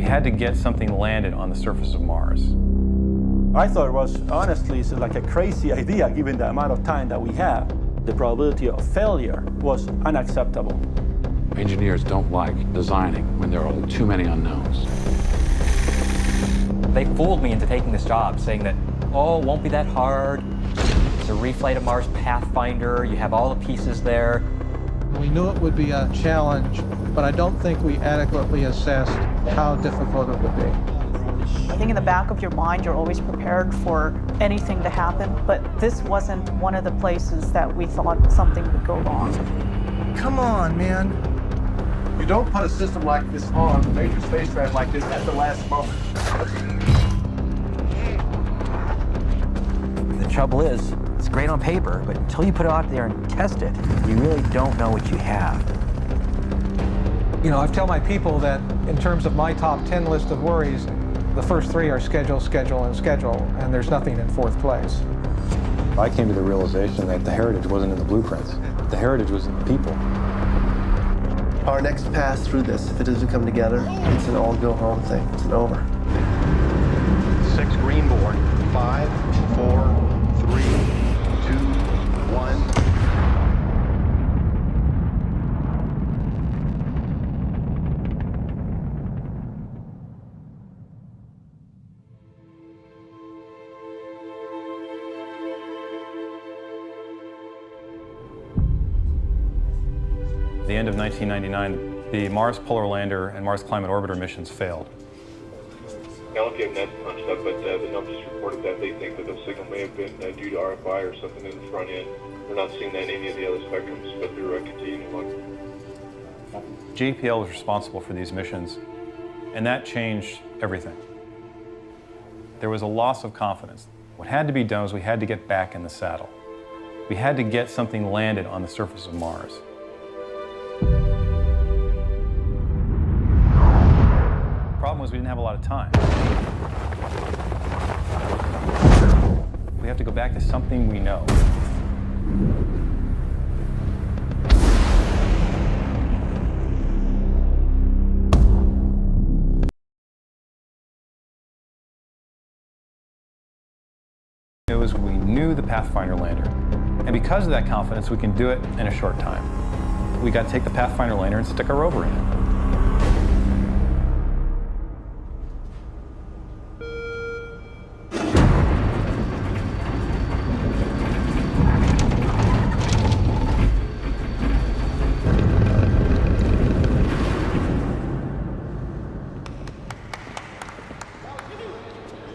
We had to get something landed on the surface of Mars. I thought it was, honestly, it's like a crazy idea given the amount of time that we have. The probability of failure was unacceptable. Engineers don't like designing when there are too many unknowns. They fooled me into taking this job, saying that, oh, it won't be that hard. It's a reflight of Mars Pathfinder. You have all the pieces there. We knew it would be a challenge, but I don't think we adequately assessed how difficult it would be. I think in the back of your mind, you're always prepared for anything to happen, but this wasn't one of the places that we thought something would go wrong. Come on, man. You don't put a system like this on a major spacecraft like this at the last moment. The trouble is, it's great on paper, but until you put it out there and test it, you really don't know what you have. You know, I tell my people that in terms of my top 10 list of worries, the first 3 are schedule, schedule, and schedule, and there's nothing in 4th place. I came to the realization that the heritage wasn't in the blueprints. The heritage was in the people. Our next pass through this, if it doesn't come together, it's an all-go-home thing. It's an over. 6 green board. 5, 4, 3, 2, 1. At the end of 1999, the Mars Polar Lander and Mars Climate Orbiter missions failed. I don't know if you have net punched up, but the numbers reported that they think that the signal may have been due to RFI or something in the front end. We're not seeing that in any of the other spectrums, but they're continuing to look. JPL was responsible for these missions, and that changed everything. There was a loss of confidence. What had to be done was we had to get back in the saddle. We had to get something landed on the surface of Mars. The problem was we didn't have a lot of time. We have to go back to something we know. It was we knew the Pathfinder lander. And because of that confidence, we can do it in a short time. We got to take the Pathfinder lander and stick a rover in it.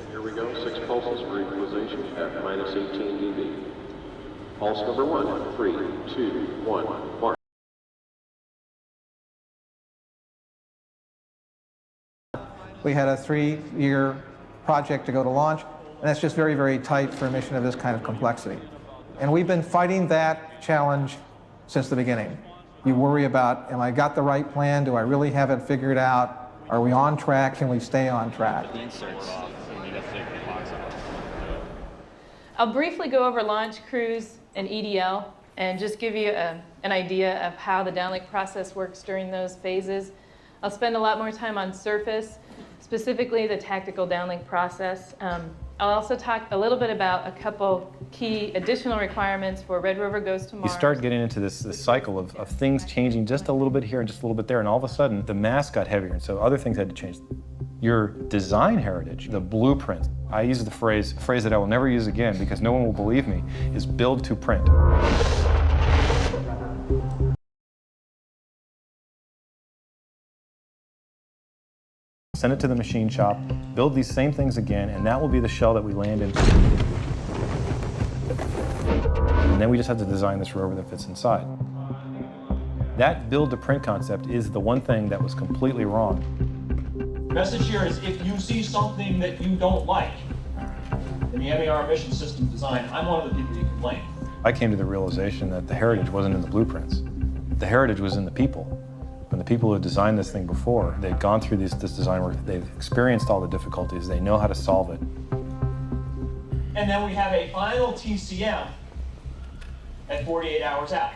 Here we go, 6 pulses for equalization at minus 18 dB. Pulse number 1, 3, 2, 1, mark. We had a 3-year project to go to launch, and that's just very, very tight for a mission of this kind of complexity. And we've been fighting that challenge since the beginning. You worry about, am I got the right plan? Do I really have it figured out? Are we on track? Can we stay on track? I'll briefly go over launch, cruise, and EDL, and just give you an idea of how the downlink process works during those phases. I'll spend a lot more time on surface, specifically the tactical downlink process. I'll also talk a little bit about a couple key additional requirements for Red Rover Goes to Mars. You start getting into this cycle of things changing just a little bit here and just a little bit there, and all of a sudden the mass got heavier, and so other things had to change. Your design heritage, the blueprint, I use the phrase that I will never use again because no one will believe me, is build to print. Send it to the machine shop, build these same things again, and that will be the shell that we land in. And then we just have to design this rover that fits inside. That build to print concept is the one thing that was completely wrong. Message here is if you see something that you don't like in the MER mission system design, I'm one of the people you can blame. I came to the realization that the heritage wasn't in the blueprints. The heritage was in the people. And the people who designed this thing before, they've gone through this design work, they've experienced all the difficulties, they know how to solve it. And then we have a final TCM at 48 hours out.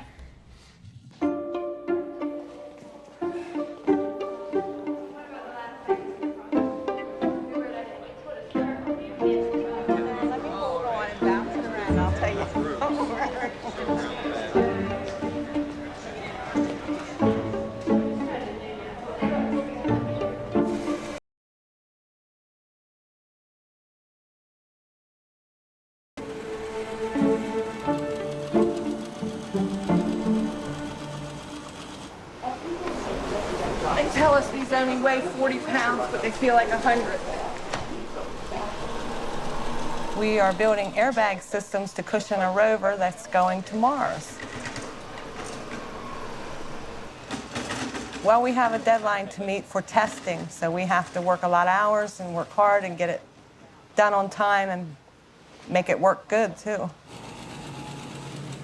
weigh 40 pounds, but they feel like 100. We are building airbag systems to cushion a rover that's going to Mars. Well, we have a deadline to meet for testing, so we have to work a lot of hours and work hard and get it done on time and make it work good, too.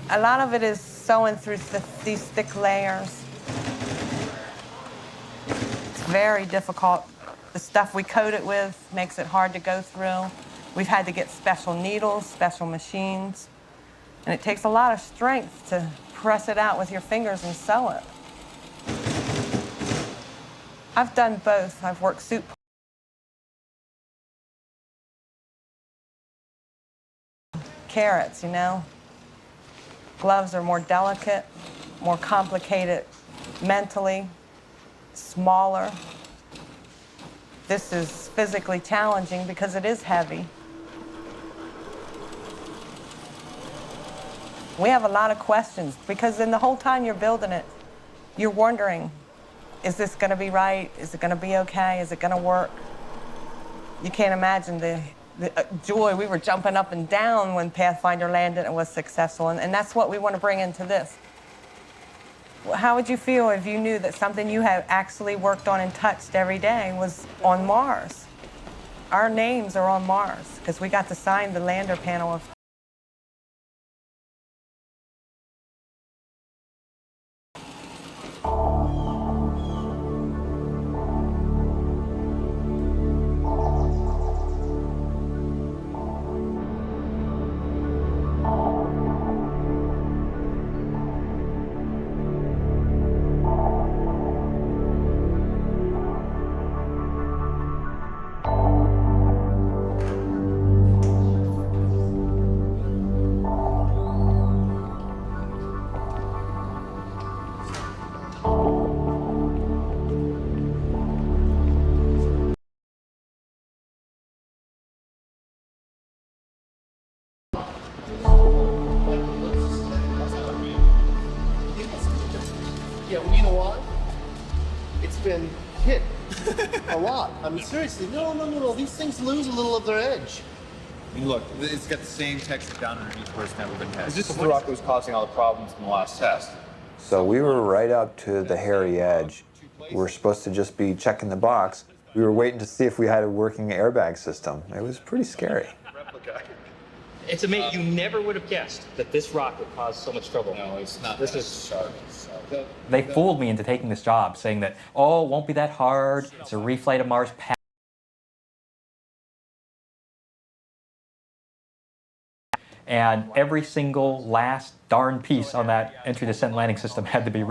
A lot of it is sewing through these thick layers. It's very difficult. The stuff we coat it with makes it hard to go through. We've had to get special needles, special machines, and it takes a lot of strength to press it out with your fingers and sew it. I've done both. I've worked suit. Carrots, you know. Gloves are more delicate, more complicated mentally, smaller. This is physically challenging because it is heavy. We have a lot of questions because in the whole time you're building it, you're wondering, is this going to be right? Is it going to be okay? Is it going to work? You can't imagine the joy. We were jumping up and down when Pathfinder landed and was successful, and that's what we want to bring into this. How would you feel if you knew that something you have actually worked on and touched every day was on Mars? Our names are on Mars because we got to sign the lander panel of Yeah, well, you know what? It's been hit a lot. I mean, seriously, no. These things lose a little of their edge. I mean, look, it's got the same texture down underneath where it's never been tested. This is the rock that was causing all the problems in the last test. So we were right up to the hairy edge. We were supposed to just be checking the box. We were waiting to see if we had a working airbag system. It was pretty scary. It's amazing. You never would have guessed that this rock would cause so much trouble. No, it's not. This is sharp. They fooled me into taking this job, saying that, oh, it won't be that hard. It's a reflight of Mars path. And every single last darn piece on that entry, descent, landing system had to be